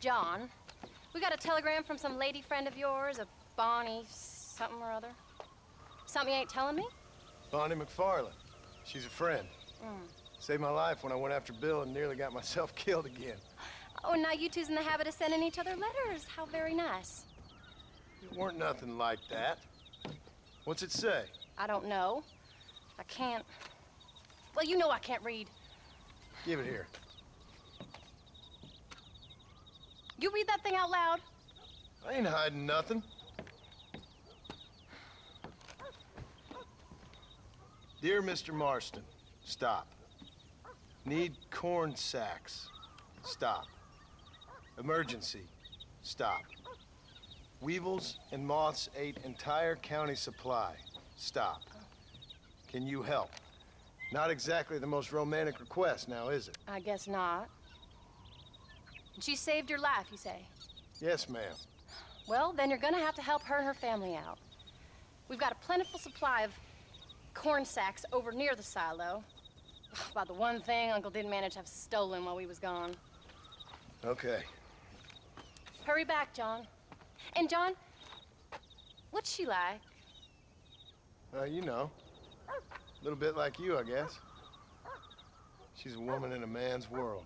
John, we got a telegram from some lady friend of yours, a Bonnie something or other. Something you ain't telling me? Bonnie McFarland. She's a friend. Saved my life when I went after Bill and nearly got myself killed again. Oh, and now you two's in the habit of sending each other letters. How very nice. It weren't nothing like that. What's it say? I don't know. I can't... Well, you know I can't read. Give it here. You read that thing out loud? I ain't hiding nothing. Dear Mr. Marston, stop. Need corn sacks. Stop. Emergency. Stop. Weevils and moths ate entire county supply. Stop. Can you help? Not exactly the most romantic request now, is it? I guess not. She saved your life, you say? Yes, ma'am. Well, then you're gonna have to help her and her family out. We've got a plentiful supply of corn sacks over near the silo. About the one thing Uncle didn't manage to have stolen while we was gone. Okay. Hurry back, John. And John, what's she like? You know. A little bit like you, I guess. She's a woman in a man's world.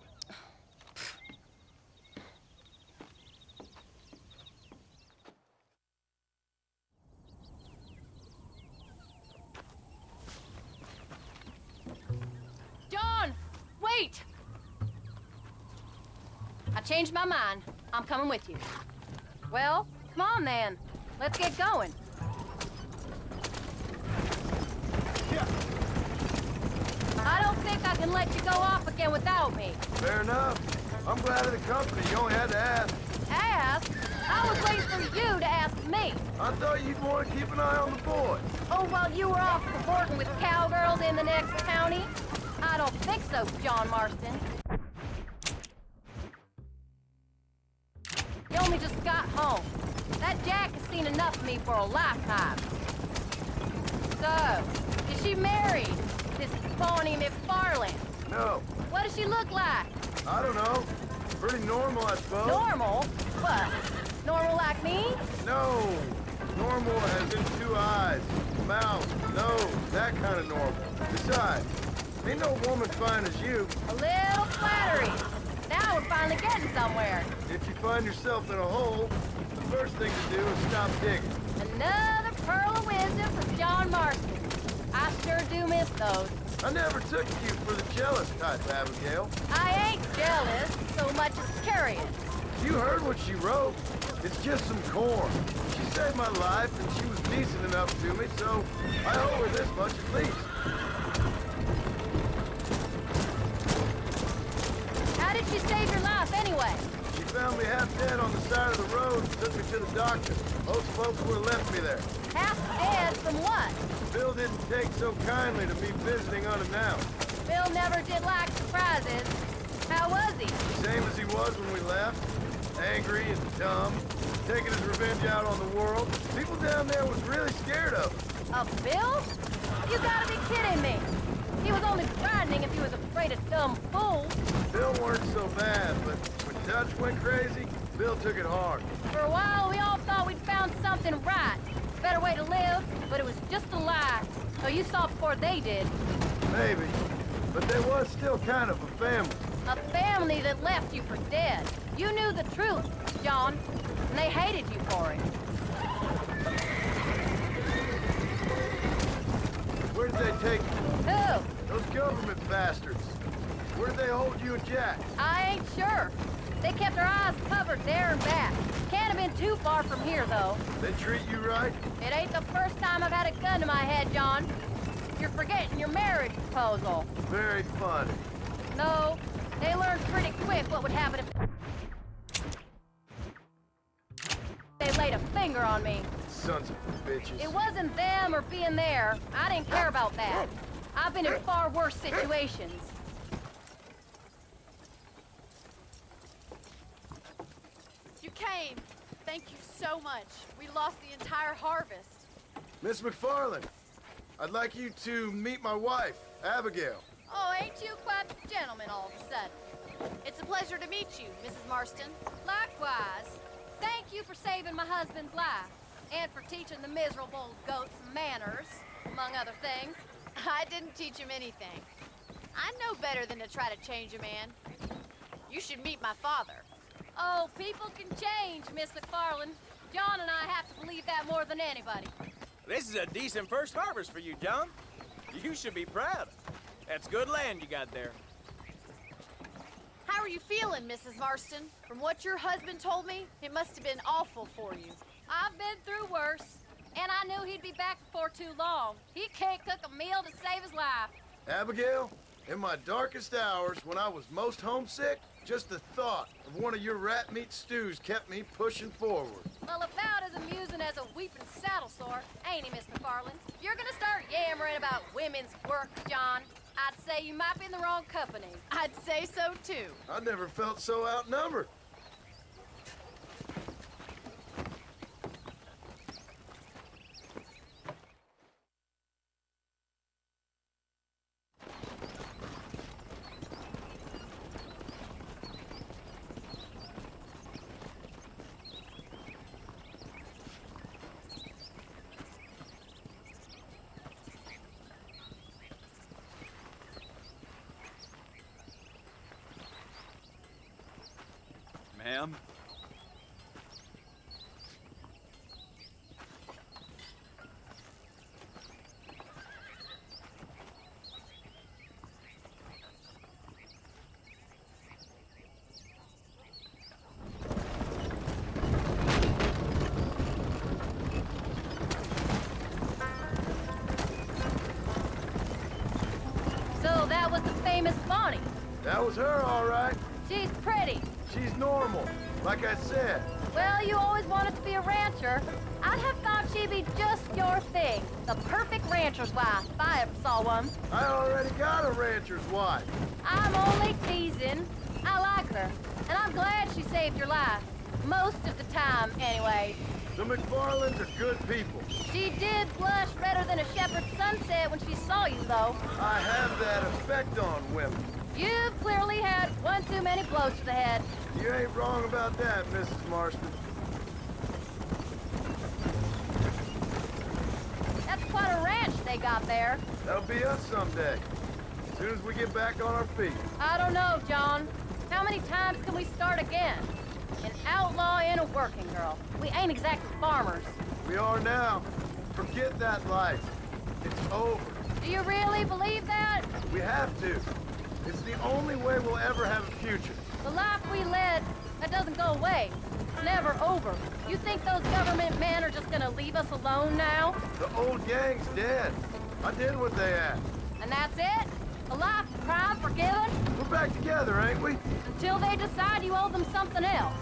John, wait! I changed my mind. I'm coming with you. Well, come on then. Let's get going. Yeah. I don't think I can let you go off again without me. Fair enough. I'm glad of the company. You only had to ask. Ask? I was waiting for you to ask me. I thought you'd want to keep an eye on the boy. Oh, while you were off cavorting with cowgirls in the next county? I don't think so, John Marston. You only just got home. That Jack has seen enough of me for a lifetime. So, is she married? This Bonnie McFarland? No. What does she look like? I don't know. Pretty normal, I suppose. Normal? What? Normal like me? No. Normal as in 2 eyes, mouth, nose, that kind of normal. Besides, ain't no woman fine as you. A little flattery. Now we're finally getting somewhere. If you find yourself in a hole, the first thing to do is stop digging. Another pearl of wisdom from John Marston. I sure do miss those. I never took you for the jealous type, Abigail. I ain't jealous so much as curious. You heard what she wrote. It's just some corn. She saved my life, and she was decent enough to me, so I owe her this much at least. How did she save your life anyway? She found me half dead on the side of the road and took me to the doctor. Most folks would have left me there. Half dead from what? Bill didn't take so kindly to me visiting unannounced. Bill never did like surprises. How was he? Same as he was when we left. Angry and dumb. Taking his revenge out on the world. People down there was really scared of him. Of Bill? You gotta be kidding me. He was only frightening if he was afraid of dumb fools. Bill weren't so bad, but when Dutch went crazy, Bill took it hard. For a while, we all thought we'd found something right. Better way to live, but it was just a lie. So you saw before they did. Maybe. But there was still kind of a family. A family that left you for dead. You knew the truth, John, and they hated you for it. Where did they take you? Who? Those government bastards. Where did they hold you and Jack? I ain't sure. They kept their eyes covered there and back. Can't have been too far from here, though. They treat you right? It ain't the first time I've had a gun to my head, John. You're forgetting your marriage proposal. Very funny. No, they learned pretty quick what would happen if they laid a finger on me. Sons of bitches. It wasn't them or being there. I didn't care about that. I've been in far worse situations. You came. Thank you so much. We lost the entire harvest. Miss McFarland, I'd like you to meet my wife, Abigail. Oh, ain't you quite the gentleman all of a sudden? It's a pleasure to meet you, Mrs. Marston. Likewise. Thank you for saving my husband's life. And for teaching the miserable goats manners, among other things. I didn't teach him anything. I know better than to try to change a man. You should meet my father. Oh, people can change, Miss McFarland. John and I have to believe that more than anybody. This is a decent first harvest for you, John. You should be proud. That's good land you got there. How are you feeling, Mrs. Marston? From what your husband told me, it must have been awful for you. I've been through worse, and I knew he'd be back before too long. He can't cook a meal to save his life. Abigail, in my darkest hours, when I was most homesick, just the thought of one of your rat meat stews kept me pushing forward. Well, about as amusing as a weeping saddle sore, ain't he, Miss McFarland? If you're gonna start yammering about women's work, John, I'd say you might be in the wrong company. I'd say so, too. I never felt so outnumbered. Ma'am? So that was the famous Bonnie. That was her, all right. She's pretty. She's normal, like I said. Well, you always wanted to be a rancher. I'd have thought she'd be just your thing. The perfect rancher's wife, if I ever saw one. I already got a rancher's wife. I'm only teasing. I like her, and I'm glad she saved your life. Most of the time, anyway. The McFarlands are good people. She did blush redder than a shepherd's sunset when she saw you, though. I have that effect on women. You've clearly had one too many blows to the head. You ain't wrong about that, Mrs. Marston. That's quite a ranch they got there. That'll be us someday, as soon as we get back on our feet. I don't know, John. How many times can we start again? An outlaw and a working girl. We ain't exactly farmers. We are now. Forget that life. It's over. Do you really believe that? We have to. It's the only way we'll ever have a future. The life we led, that doesn't go away. It's never over. You think those government men are just gonna leave us alone now? The old gang's dead. I did what they asked. And that's it? A life of crime forgiven? We're back together, ain't we? Until they decide you owe them something else.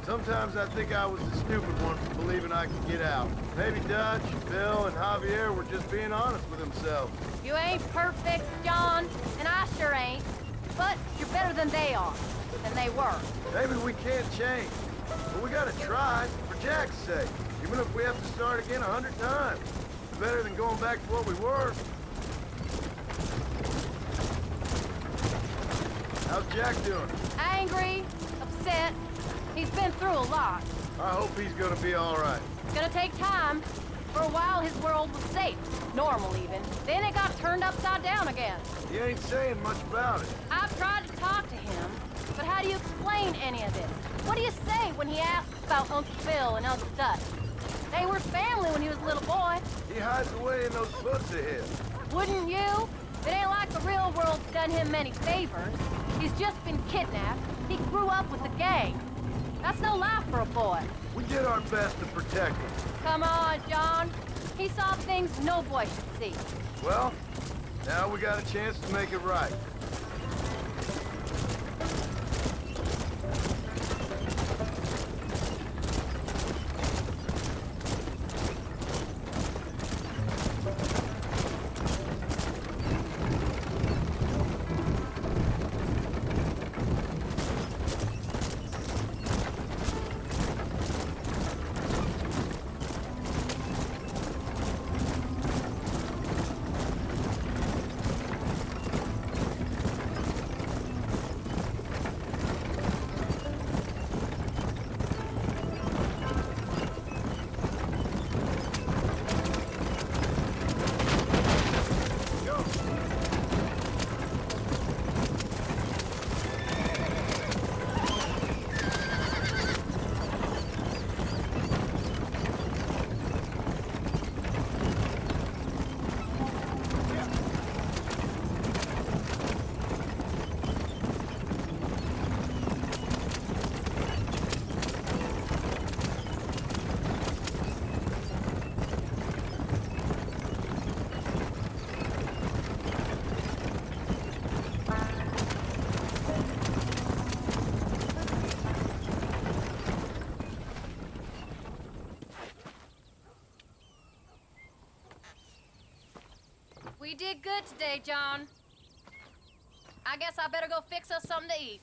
Sometimes I think I was the stupid one for believing I could get out. Maybe Dutch, Bill, and Javier were just being honest with themselves. You ain't perfect, John, and I sure ain't. But you're better than they are, than they were. Maybe we can't change, but we gotta try, for Jack's sake. Even if we have to start again 100 times. It's better than going back to what we were. How's Jack doing? Angry, upset. He's been through a lot. I hope he's gonna be all right. It's gonna take time. For a while, his world was safe. Normal, even. Then it got turned upside down again. He ain't saying much about it. I've tried to talk to him, but how do you explain any of this? What do you say when he asks about Uncle Phil and Uncle Dutch? They were family when he was a little boy. He hides away in those books of his. Wouldn't you? It ain't like the real world's done him many favors. He's just been kidnapped. He grew up with the gang. That's no life for a boy. We did our best to protect him. Come on, John. He saw things no boy should see. Well, now we got a chance to make it right. did good today, John. I guess I better go fix us something to eat.